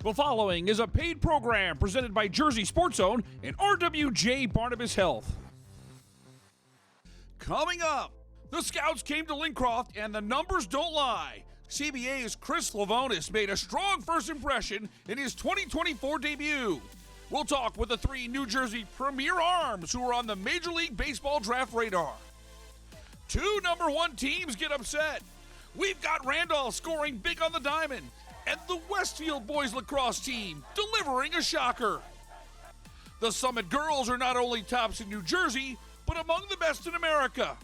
The following is a paid program presented by Jersey Sports Zone and RWJ Barnabas Health. Coming up, the Scouts came to Lincroft and the numbers don't lie. CBA's Chris Lavonis made a strong first impression in his 2024 debut. We'll talk with the three New Jersey Premier Arms who are on the Major League Baseball draft radar. Two number one teams get upset. We've got Randolph scoring big on the diamond, and the Westfield boys lacrosse team delivering a shocker. The Summit girls are not only tops in New Jersey, but among the best in America.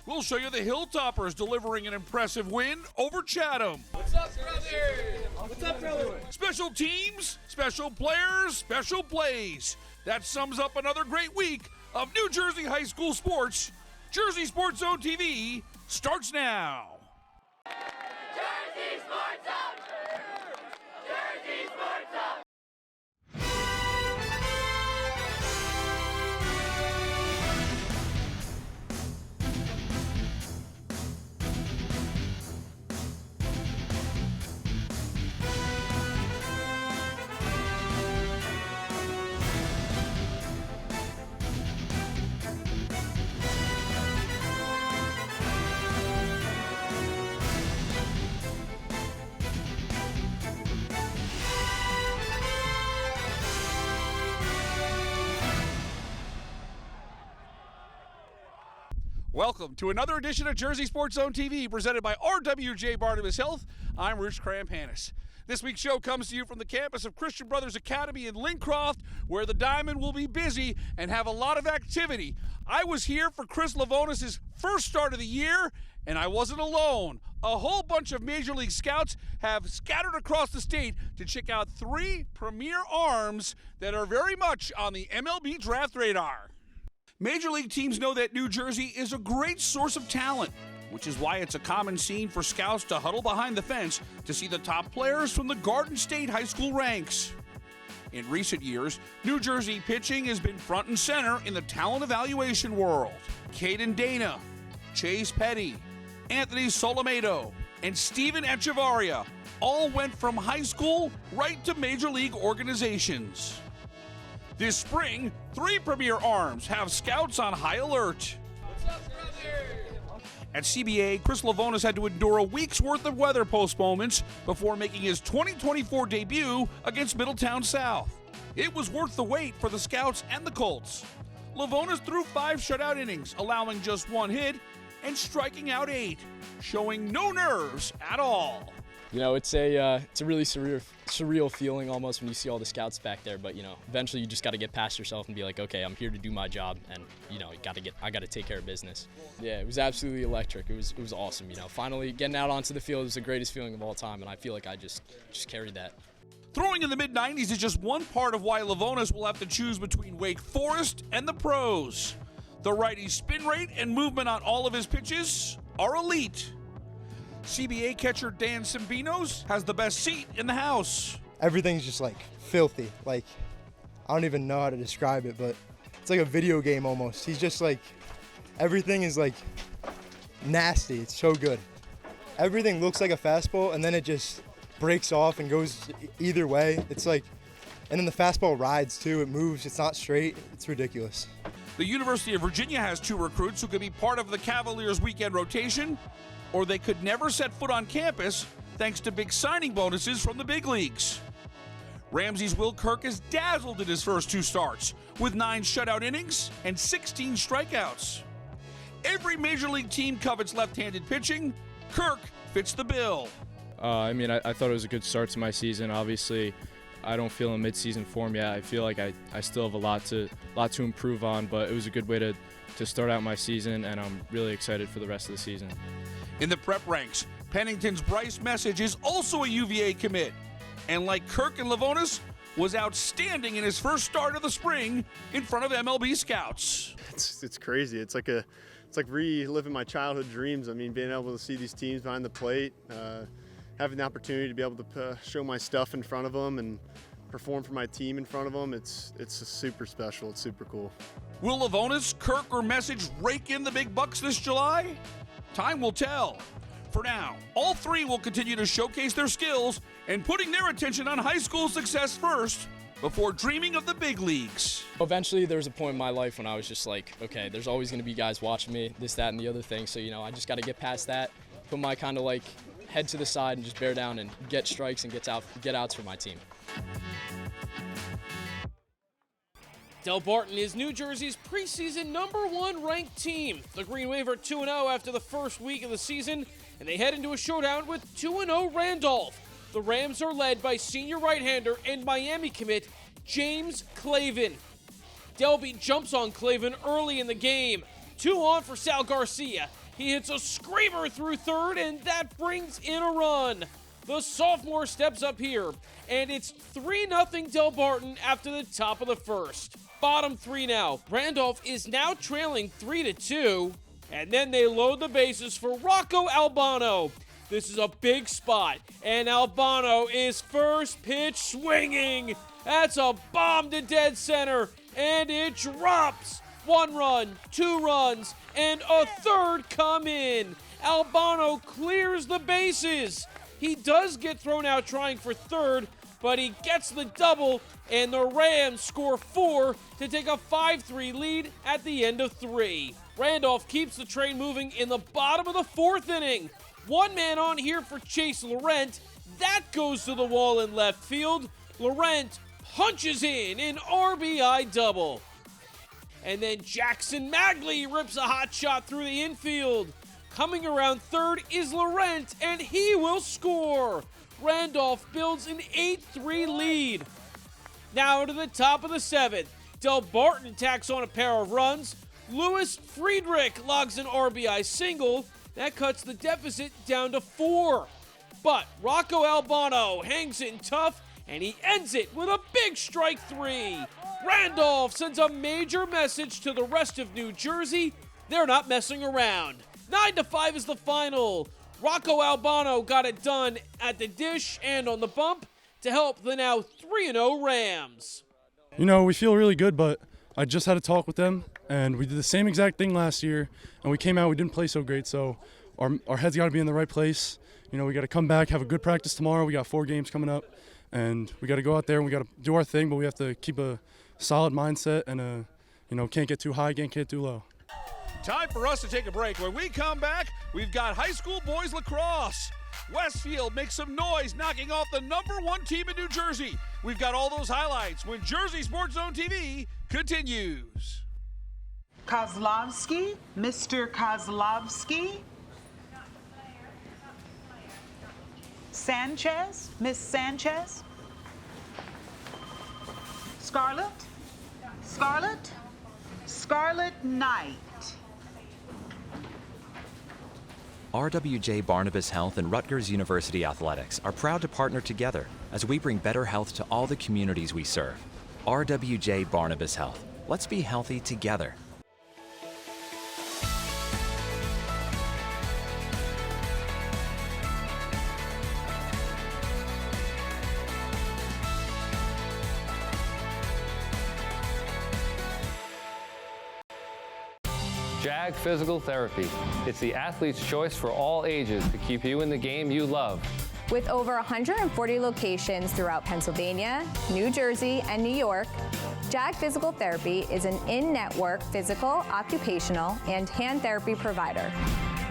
We'll show you the Hilltoppers delivering an impressive win over Chatham. What's up, brother? What's up, brother? Special teams, special players, special plays. That sums up another great week of New Jersey high school sports. Jersey Sports Zone TV starts now. Jersey Sports Zone! Jersey Sports Zone! Welcome to another edition of Jersey Sports Zone TV presented by RWJ Barnabas Health. I'm Rich Cramp-Hannis. This week's show comes to you from the campus of Christian Brothers Academy in Lincroft, where the Diamond will be busy and have a lot of activity. I was here for Chris Lavonis' first start of the year, and I wasn't alone. A whole bunch of Major League scouts have scattered across the state to check out three premier arms that are very much on the MLB draft radar. Major League teams know that New Jersey is a great source of talent, which is why it's a common scene for scouts to huddle behind the fence to see the top players from the Garden State high school ranks. In recent years, New Jersey pitching has been front and center in the talent evaluation world. Caden Dana, Chase Petty, Anthony Solomato, and Steven Echevarria all went from high school right to Major League organizations. This spring, three premier arms have scouts on high alert. What's up, brother? At CBA, Chris Lavonis had to endure a week's worth of weather postponements before making his 2024 debut against Middletown South. It was worth the wait for the Scouts and the Colts. Lavonis threw 5 shutout innings, allowing just 1 hit and striking out 8, showing no nerves at all. You know, it's a really surreal feeling almost when you see all the scouts back there. But you know, eventually you just got to get past yourself and be like, okay, I'm here to do my job, and you know, I got to take care of business. Yeah, it was absolutely electric. It was awesome. You know, finally getting out onto the field was the greatest feeling of all time, and I feel like I just carried that. Throwing in the mid-90s is just one part of why Lavonis will have to choose between Wake Forest and the pros. The righty's spin rate and movement on all of his pitches are elite. CBA catcher Dan Cimbinos has the best seat in the house. Everything's just like filthy. Like, I don't even know how to describe it, but it's like a video game almost. He's just like, everything is like nasty. It's so good. Everything looks like a fastball, and then it just breaks off and goes either way. It's like, and then the fastball rides too. It moves. It's not straight. It's ridiculous. The University of Virginia has 2 recruits who could be part of the Cavaliers' weekend rotation, or they could never set foot on campus thanks to big signing bonuses from the big leagues. Ramsey's Will Kirk is dazzled in his first 2 starts with 9 shutout innings and 16 strikeouts. Every Major League team covets left-handed pitching. Kirk fits the bill. I thought it was a good start to my season. Obviously, I don't feel in mid-season form yet. I feel like I still have a lot to improve on, but it was a good way to start out my season, and I'm really excited for the rest of the season. In the prep ranks, Pennington's Bryce Message is also a UVA commit, and like Kirk and Lavonis, was outstanding in his first start of the spring in front of MLB scouts. It's crazy. It's like reliving my childhood dreams. I mean, being able to see these teams behind the plate, having the opportunity to be able to show my stuff in front of them and perform for my team in front of them. It's super special. It's super cool. Will Lavonis, Kirk, or Message rake in the big bucks this July? Time will tell. For now, all three will continue to showcase their skills and putting their attention on high school success first before dreaming of the big leagues. Eventually, there was a point in my life when I was just like, okay, there's always going to be guys watching me, this, that, and the other thing. So, I just got to get past that, put my kind of like head to the side and just bear down and get strikes and get outs for my team. Del Barton is New Jersey's preseason #1 ranked team. The Green Wave are 2-0 after the first week of the season, and they head into a showdown with 2-0 Randolph. The Rams are led by senior right-hander and Miami commit James Clavin. Delby jumps on Clavin early in the game. 2 on for Sal Garcia. He hits a screamer through third, and that brings in a run. The sophomore steps up here, and it's 3-0 Del Barton after the top of the first. Bottom 3 now. Randolph is now trailing 3-2, and then they load the bases for Rocco Albano. This is a big spot, and Albano is first pitch swinging. That's a bomb to dead center, and it drops. 1 run, 2 runs, and a third come in. Albano clears the bases. He does get thrown out trying for third, but he gets the double, and the Rams score 4 to take a 5-3 lead at the end of 3. Randolph keeps the train moving in the bottom of the 4th inning. 1 man on here for Chase Laurent. That goes to the wall in left field. Laurent punches in an RBI double. And then Jackson Magley rips a hot shot through the infield. Coming around third is Laurent, and he will score. Randolph builds an 8-3 lead. Now to the top of the 7th. Del Barton tacks on a pair of runs. Louis Friedrich logs an RBI single. That cuts the deficit down to 4. But Rocco Albano hangs in tough, and he ends it with a big strike 3. Randolph sends a major message to the rest of New Jersey. They're not messing around. 9-5 is the final. Rocco Albano got it done at the dish and on the bump to help the now 3-0 Rams. We feel really good, but I just had a talk with them, and we did the same exact thing last year, and we came out, we didn't play so great, so our heads got to be in the right place. We got to come back, have a good practice tomorrow. We got 4 games coming up, and we got to go out there and we got to do our thing, but we have to keep a solid mindset and, can't get too high, can't get too low. Time for us to take a break. When we come back, we've got high school boys lacrosse. Westfield makes some noise, knocking off the #1 team in New Jersey. We've got all those highlights when Jersey Sports Zone TV continues. Kozlovsky, Mr. Kozlovsky. Sanchez, Miss Sanchez. Scarlett, Scarlett Knight. RWJ Barnabas Health and Rutgers University Athletics are proud to partner together as we bring better health to all the communities we serve. RWJ Barnabas Health. Let's be healthy together. JAG Physical Therapy. It's the athlete's choice for all ages to keep you in the game you love. With over 140 locations throughout Pennsylvania, New Jersey, and New York, JAG Physical Therapy is an in-network physical, occupational, and hand therapy provider.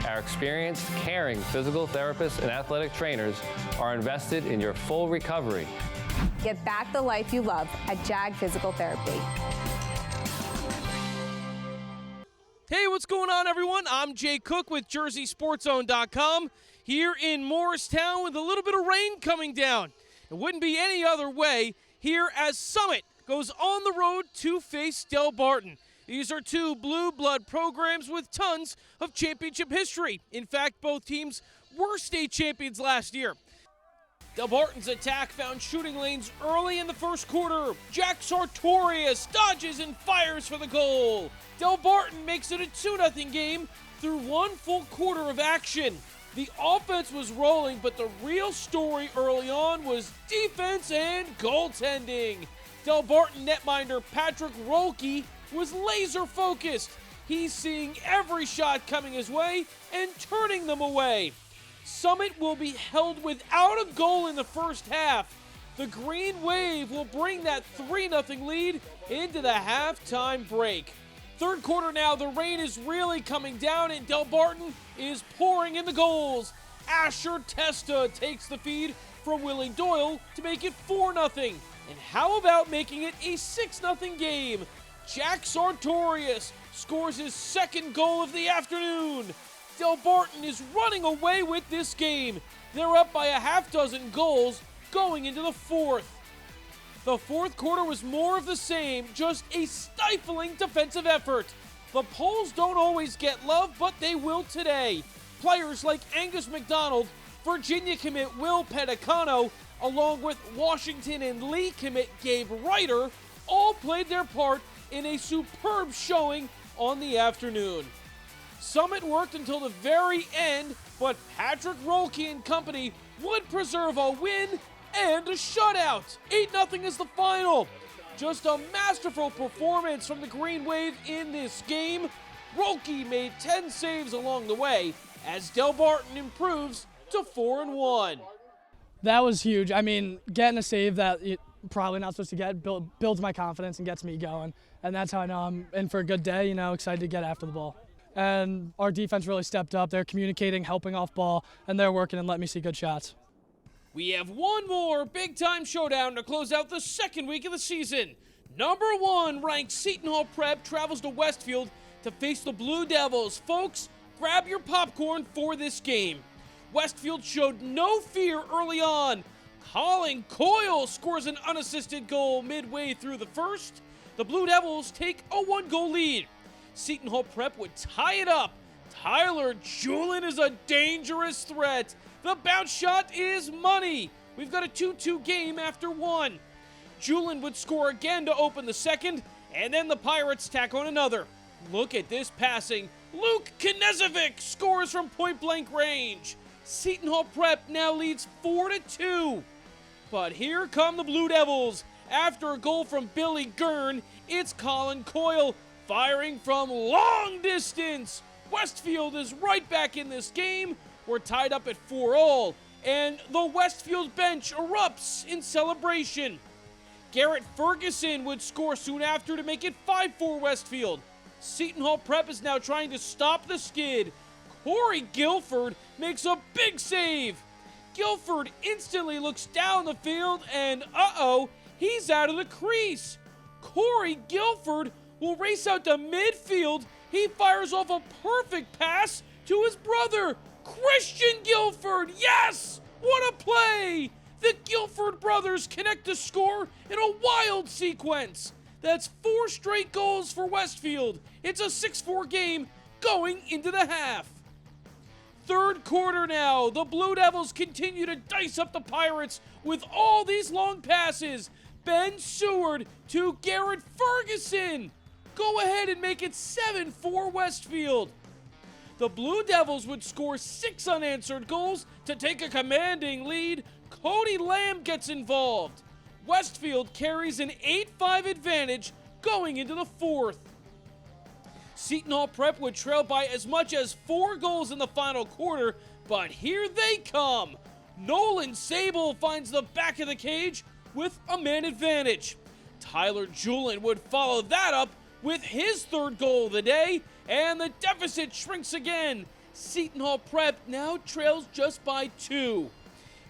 Our experienced, caring physical therapists and athletic trainers are invested in your full recovery. Get back the life you love at JAG Physical Therapy. Hey, what's going on, everyone? I'm Jay Cook with JerseySportsZone.com here in Morristown with a little bit of rain coming down. It wouldn't be any other way here as Summit goes on the road to face Del Barton. These are 2 blue blood programs with tons of championship history. In fact, both teams were state champions last year. Del Barton's attack found shooting lanes early in the first quarter. Jack Sartorius dodges and fires for the goal. Del Barton makes it a 2-0 game through 1 full quarter of action. The offense was rolling, but the real story early on was defense and goaltending. Del Barton netminder Patrick Rolke was laser focused. He's seeing every shot coming his way and turning them away. Summit will be held without a goal in the first half. The Green Wave will bring that 3-0 lead into the halftime break. Third quarter now, the rain is really coming down and Delbarton is pouring in the goals. Asher Testa takes the feed from Willie Doyle to make it 4-0. And how about making it a 6-0 game? Jack Sartorius scores his second goal of the afternoon. Delbarton is running away with this game. They're up by a half dozen goals going into the fourth. The fourth quarter was more of the same, just a stifling defensive effort. The Poles don't always get love, but they will today. Players like Angus McDonald, Virginia commit Will Pedicano, along with Washington and Lee commit Gabe Ryder, all played their part in a superb showing on the afternoon. Summit worked until the very end, but Patrick Rolke and company would preserve a win and a shutout. 8-0 is the final. Just a masterful performance from the Green Wave in this game. Rolke made 10 saves along the way as Delbarton improves to 4-1. That was huge. I mean, getting a save that you're probably not supposed to get builds my confidence and gets me going. And that's how I know I'm in for a good day, excited to get after the ball. And our defense really stepped up. They're communicating, helping off ball, and they're working and letting me see good shots. We have one more big-time showdown to close out the second week of the season. Number 1 ranked Seton Hall Prep travels to Westfield to face the Blue Devils. Folks, grab your popcorn for this game. Westfield showed no fear early on. Colin Coyle scores an unassisted goal midway through the first. The Blue Devils take a 1-goal lead. Seton Hall Prep would tie it up. Tyler Julin is a dangerous threat. The bounce shot is money. We've got a 2-2 game after 1. Julin would score again to open the second, and then the Pirates tack on another. Look at this passing. Luke Knezovic scores from point-blank range. Seton Hall Prep now leads 4-2. But here come the Blue Devils. After a goal from Billy Gurn, it's Colin Coyle firing from long distance. Westfield is right back in this game. We're tied up at 4-all, and the Westfield bench erupts in celebration. Garrett Ferguson would score soon after to make it 5-4 Westfield. Seton Hall Prep is now trying to stop the skid. Corey Guilford makes a big save. Guilford instantly looks down the field, and he's out of the crease. Corey Guilford will race out to midfield. He fires off a perfect pass to his brother, Christian Guilford. Yes! What a play! The Guilford brothers connect to score in a wild sequence. That's 4 straight goals for Westfield. It's a 6-4 game going into the half. Third quarter now. The Blue Devils continue to dice up the Pirates with all these long passes. Ben Seward to Garrett Ferguson. Go ahead and make it 7-4 Westfield. The Blue Devils would score 6 unanswered goals to take a commanding lead. Cody Lamb gets involved. Westfield carries an 8-5 advantage going into the fourth. Seton Hall Prep would trail by as much as 4 goals in the final quarter, but here they come. Nolan Sable finds the back of the cage with a man advantage. Tyler Julin would follow that up with his 3rd goal of the day, and the deficit shrinks again. Seton Hall Prep now trails just by 2.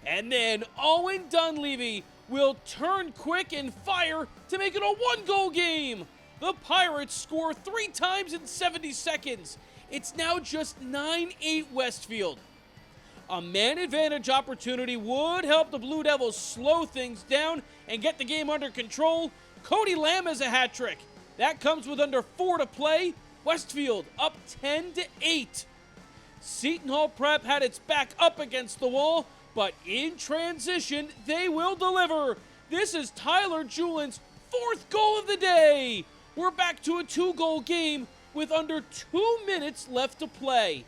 And then Owen Dunleavy will turn quick and fire to make it a 1-goal game. The Pirates score 3 times in 70 seconds. It's now just 9-8 Westfield. A man advantage opportunity would help the Blue Devils slow things down and get the game under control. Cody Lamb has a hat trick. That comes with under 4 to play. Westfield up 10-8. Seton Hall Prep had its back up against the wall, but in transition, they will deliver. This is Tyler Julin's 4th goal of the day. We're back to a 2-goal game with under 2 minutes left to play.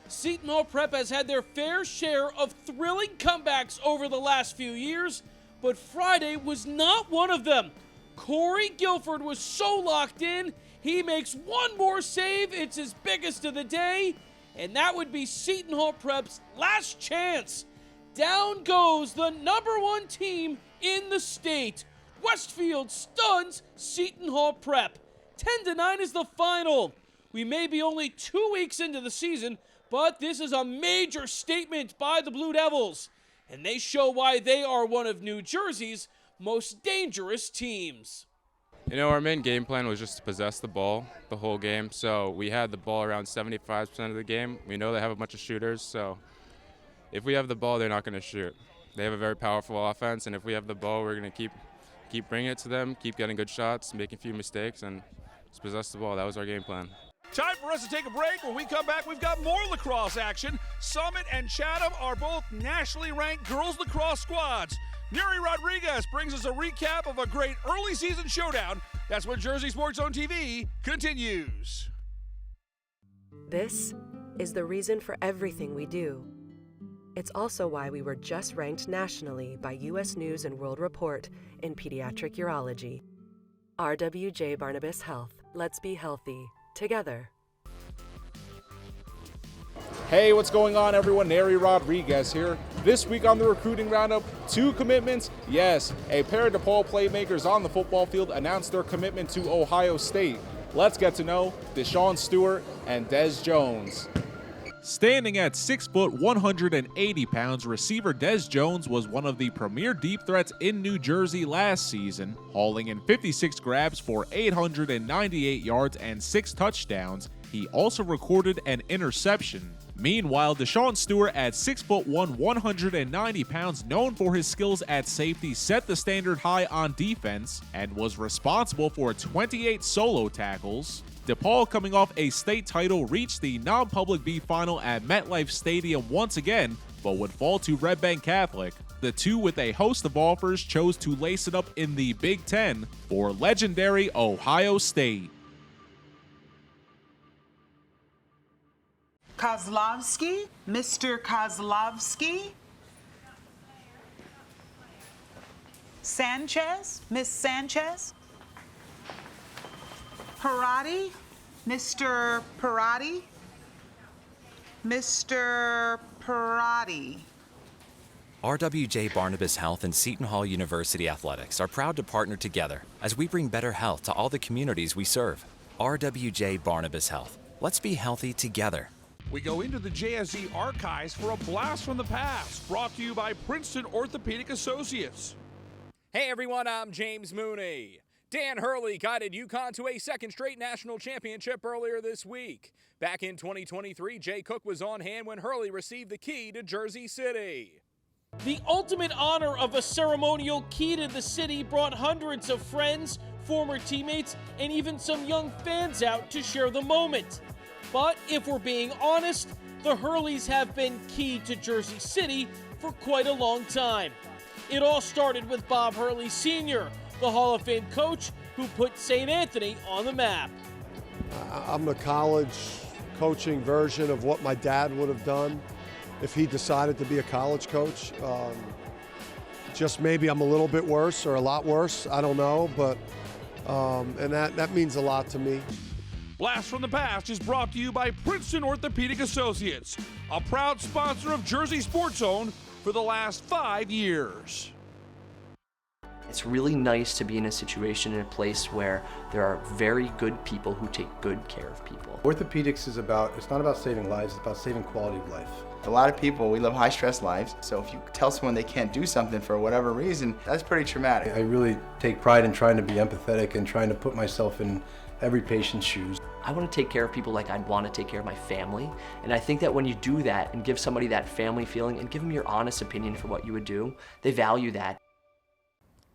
Seton Hall Prep has had their fair share of thrilling comebacks over the last few years, but Friday was not one of them. Corey Guilford was so locked in, he makes one more save. It's his biggest of the day, and that would be Seton Hall Prep's last chance. Down goes the #1 team in the state. Westfield stuns Seton Hall Prep. 10-9 is the final. We may be only 2 weeks into the season, but this is a major statement by the Blue Devils, and they show why they are one of New Jersey's most dangerous teams. You know, our main game plan was just to possess the ball the whole game. So we had the ball around 75% of the game. We know they have a bunch of shooters, so if we have the ball, they're not going to shoot. They have a very powerful offense, and if we have the ball, we're going to keep bringing it to them, keep getting good shots, making a few mistakes, and just possess the ball. That was our game plan. Time for us to take a break. When we come back, we've got more lacrosse action. Summit and Chatham are both nationally ranked girls lacrosse squads. Neri Rodriguez brings us a recap of a great early season showdown. That's when Jersey Sports Zone TV continues. This is the reason for everything we do. It's also why we were just ranked nationally by U.S. News and World Report in pediatric urology. RWJ Barnabas Health. Let's be healthy together. Hey, what's going on, everyone? Neri Rodriguez here. This week on the recruiting roundup, 2 commitments. Yes, a pair of DePaul playmakers on the football field announced their commitment to Ohio State. Let's get to know Deshaun Stewart and Des Jones. Standing at 6 foot 180 pounds, receiver Des Jones was one of the premier deep threats in New Jersey last season, hauling in 56 grabs for 898 yards and 6 touchdowns. He also recorded an interception. Meanwhile, Deshaun Stewart at 6 foot 190 pounds, known for his skills at safety, set the standard high on defense and was responsible for 28 solo tackles. DePaul, coming off a state title, reached the non-public B final at MetLife Stadium once again, but would fall to Red Bank Catholic. The two, with a host of offers, chose to lace it up in the Big Ten for legendary Ohio State. Kozlowski, Mr. Kozlowski. Sanchez, Miss Sanchez. Parati, Mr. Parati. Mr. Parati. RWJ Barnabas Health and Seton Hall University Athletics are proud to partner together as we bring better health to all the communities we serve. RWJ Barnabas Health. Let's be healthy together. We go into the JSZ archives for a blast from the past, brought to you by Princeton Orthopedic Associates. Hey everyone, I'm James Mooney. Dan Hurley guided UConn to a second straight national championship earlier this week. Back in 2023, Jay Cook was on hand when Hurley received the key to Jersey City. The ultimate honor of a ceremonial key to the city brought hundreds of friends, former teammates, and even some young fans out to share the moment. But if we're being honest, the Hurleys have been key to Jersey City for quite a long time. It all started with Bob Hurley Sr., the Hall of Fame coach who put St. Anthony on the map. I'm the college coaching version of what my dad would have done if he decided to be a college coach. Just maybe I'm a little bit worse or a lot worse, I don't know, but and that means a lot to me. Blast from the Past is brought to you by Princeton Orthopedic Associates, a proud sponsor of Jersey Sports Zone for the last 5 years. It's really nice to be in a situation, in a place where there are very good people who take good care of people. Orthopedics is it's not about saving lives, it's about saving quality of life. A lot of people, we live high stress lives, so if you tell someone they can't do something for whatever reason, that's pretty traumatic. I really take pride in trying to be empathetic and trying to put myself in every patient's shoes. I want to take care of people like I'd want to take care of my family, and I think that when you do that and give somebody that family feeling and give them your honest opinion for what you would do, they value that.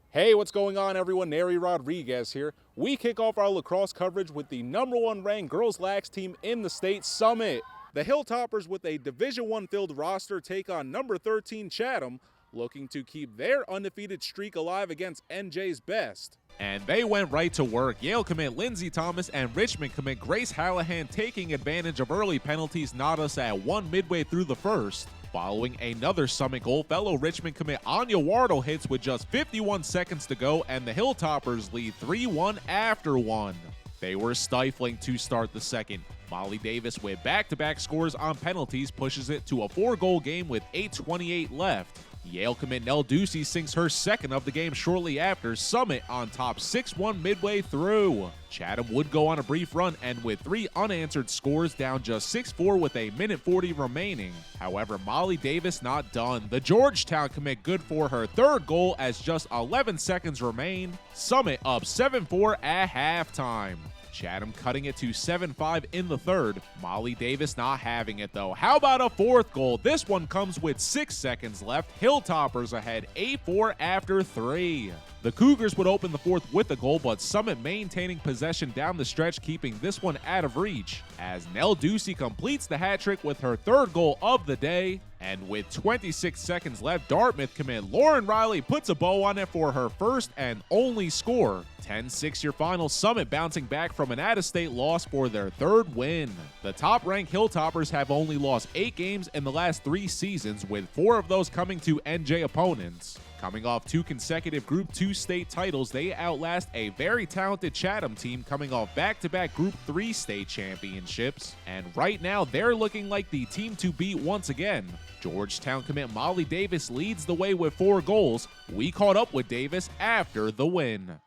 Hey, what's going on, everyone? Neri Rodriguez here. We kick off our lacrosse coverage with the #1 ranked girls lax team in the state, Summit. The Hilltoppers, with a Division I filled roster, take on number 13 Chatham, looking to keep their undefeated streak alive against NJ's best. And they went right to work. Yale commit Lindsey Thomas and Richmond commit Grace Hallahan taking advantage of early penalties not us at 1 midway through the first. Following another Summit goal, fellow Richmond commit Anya Wardle hits with just 51 seconds to go, and the Hilltoppers lead 3-1 after one. They were stifling to start the second. Molly Davis with back-to-back scores on penalties pushes it to a 4-goal game with 8:28 left. Yale commit Nell Ducey sinks her second of the game shortly after. Summit on top 6-1 midway through. Chatham would go on a brief run and with 3 unanswered scores down just 6-4 with a minute 40 remaining. However, Molly Davis not done. The Georgetown commit good for her third goal as just 11 seconds remain. Summit up 7-4 at halftime. Chatham cutting it to 7-5 in the third. Molly Davis not having it though. How about a fourth goal? This one comes with 6 seconds left. Hilltoppers ahead 8-4 after 3. The Cougars would open the fourth with a goal, but Summit maintaining possession down the stretch, keeping this one out of reach. As Nell Ducey completes the hat trick with her third goal of the day. And with 26 seconds left, Dartmouth commit Lauren Riley puts a bow on it for her first and only score. 10-6 your final. Summit bouncing back from an out-of-state loss for their third win. The top-ranked Hilltoppers have only lost 8 games in the last 3 seasons, with 4 of those coming to NJ opponents. Coming off 2 consecutive Group 2 state titles, they outlast a very talented Chatham team coming off back-to-back Group 3 state championships. And right now, they're looking like the team to beat once again. Georgetown commit Molly Davis leads the way with 4 goals. We caught up with Davis after the win.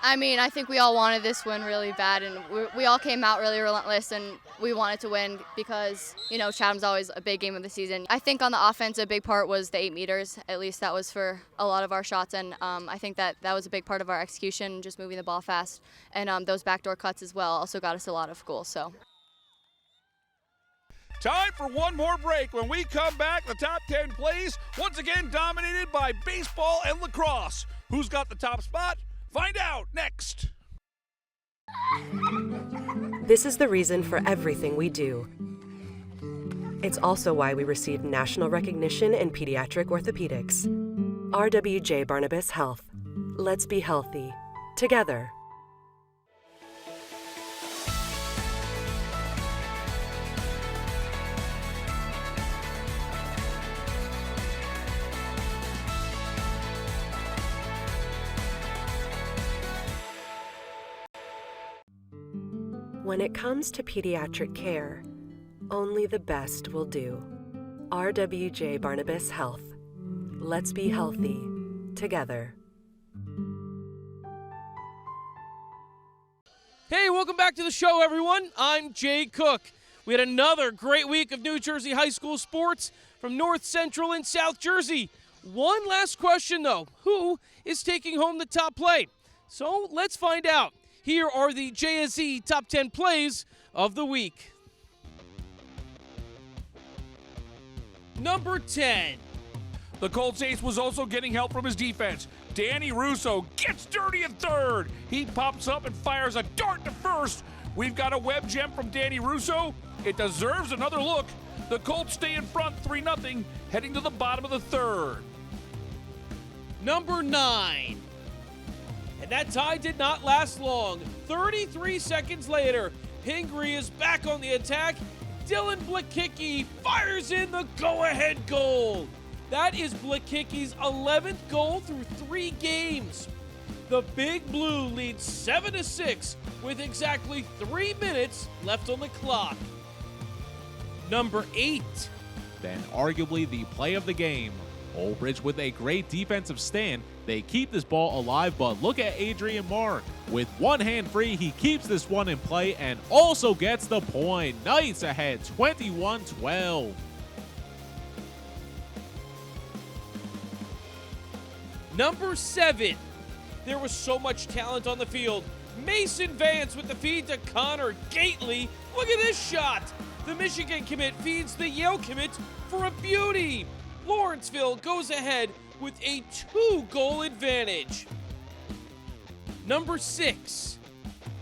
I mean, I think we all wanted this win really bad, and we all came out really relentless, and we wanted to win because, you know, Chatham's always a big game of the season. I think on the offense, a big part was the 8 meters. At least that was for a lot of our shots, and I think that was a big part of our execution, just moving the ball fast. And those backdoor cuts as well also got us a lot of goals. So. Time for one more break. When we come back, the top 10 plays, once again dominated by baseball and lacrosse. Who's got the top spot? Find out next. This is the reason for everything we do. It's also why we received national recognition in pediatric orthopedics. RWJ Barnabas Health. Let's be healthy. Together. When it comes to pediatric care, only the best will do. RWJ Barnabas Health. Let's be healthy. Together. Hey, welcome back to the show, everyone. I'm Jay Cook. We had another great week of New Jersey high school sports from North Central and South Jersey. One last question, though. Who is taking home the top play? So let's find out. Here are the JSE top 10 plays of the week. Number 10. The Colts ace was also getting help from his defense. Danny Russo gets dirty at third. He pops up and fires a dart to first. We've got a web gem from Danny Russo. It deserves another look. The Colts stay in front 3-0, heading to the bottom of the third. Number 9. And that tie did not last long. 33 seconds later, Pingree is back on the attack. Dylan Blakicki fires in the go-ahead goal. That is Blakicki's 11th goal through 3 games. The Big Blue leads 7-6 with exactly 3 minutes left on the clock. Number 8. Then arguably the play of the game. Old Bridge with a great defensive stand. They keep this ball alive, but look at Adrian Mark. With one hand free, he keeps this one in play and also gets the point. Knights ahead, 21-12. Number 7. There was so much talent on the field. Mason Vance with the feed to Connor Gately. Look at this shot. The Michigan commit feeds the Yale commit for a beauty. Lawrenceville goes ahead with a 2-goal advantage. Number 6.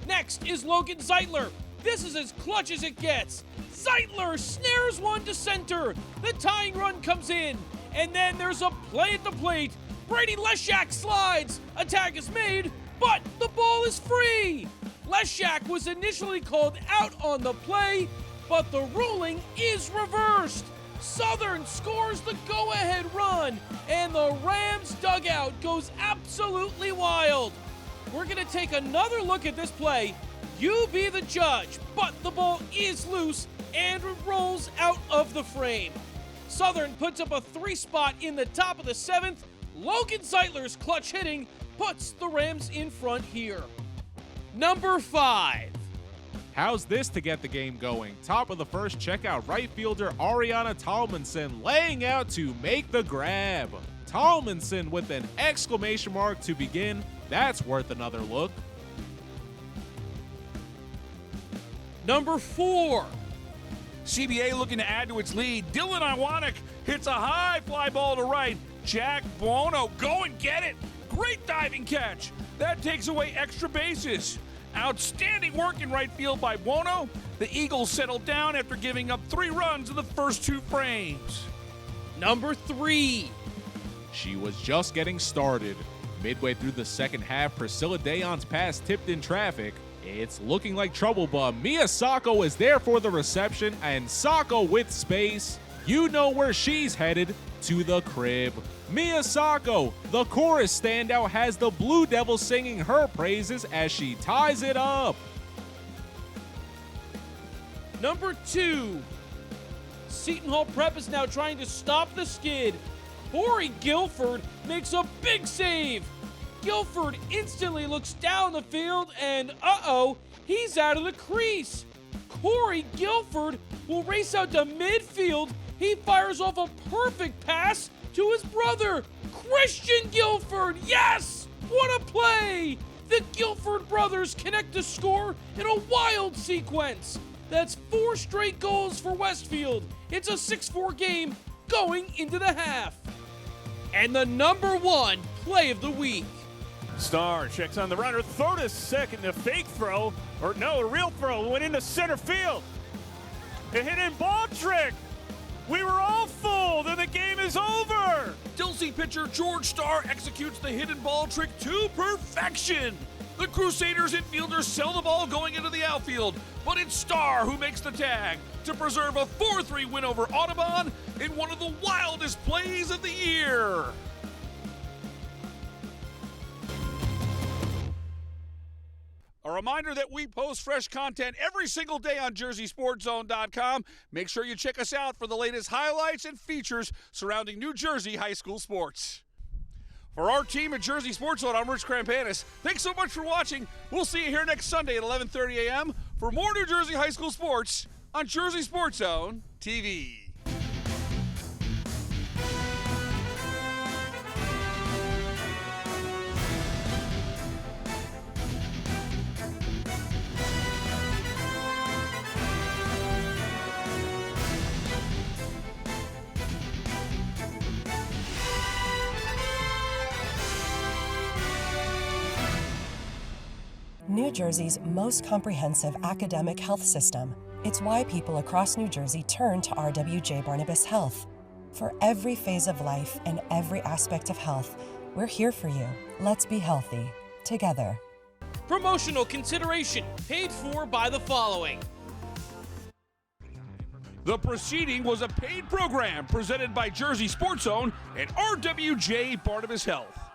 Next is Logan Zeitler. This is as clutch as it gets. Zeitler snares one to center. The tying run comes in. And then there's a play at the plate. Brady Leshak slides. A tag is made, but the ball is free. Leshak was initially called out on the play, but the ruling is reversed. Southern scores the go-ahead run, and the Rams dugout goes absolutely wild. We're going to take another look at this play. You be the judge, but the ball is loose and rolls out of the frame. Southern puts up a 3-spot in the top of the 7th. Logan Zeitler's clutch hitting puts the Rams in front here. Number 5. How's this to get the game going? Top of the first, check out right fielder Ariana Tolmanson laying out to make the grab. Tolmanson with an exclamation mark to begin. That's worth another look. Number 4. CBA looking to add to its lead. Dylan Iwanek hits a high fly ball to right. Jack Buono, go and get it. Great diving catch. That takes away extra bases. Outstanding work in right field by Buono. The Eagles settled down after giving up 3 runs in the first 2 frames. Number 3. She was just getting started. Midway through the second half, Priscilla Dayon's pass tipped in traffic. It's looking like trouble, but Mia Sacco is there for the reception, and Sacco with space. You know where she's headed, to the crib. Mia Sacco, the chorus standout, has the Blue Devils singing her praises as she ties it up. Number 2. Seton Hall Prep is now trying to stop the skid. Corey Guilford makes a big save. Guilford instantly looks down the field and he's out of the crease. Corey Guilford will race out to midfield. He fires off a perfect pass to his brother, Christian Guilford. Yes! What a play! The Guilford brothers connect to score in a wild sequence. That's 4 straight goals for Westfield. It's a 6-4 game going into the half. And the number 1 play of the week. Starr checks on the runner, throw to second, a fake throw, or no, a real throw, went into center field. A hidden ball trick. We were all fooled, and the game is over. Dilsey pitcher George Starr executes the hidden ball trick to perfection. The Crusaders infielders sell the ball going into the outfield, but it's Starr who makes the tag to preserve a 4-3 win over Audubon in one of the wildest plays of the year. A reminder that we post fresh content every single day on JerseySportsZone.com. Make sure you check us out for the latest highlights and features surrounding New Jersey high school sports. For our team at Jersey Sports Zone, I'm Rich Krampanis. Thanks so much for watching. We'll see you here next Sunday at 11:30 a.m. for more New Jersey high school sports on Jersey Sports Zone TV. New Jersey's most comprehensive academic health system. It's why people across New Jersey turn to RWJBarnabas Health. For every phase of life and every aspect of health, we're here for you. Let's be healthy, together. Promotional consideration paid for by the following. The proceeding was a paid program presented by Jersey Sports Zone and RWJ Barnabas Health.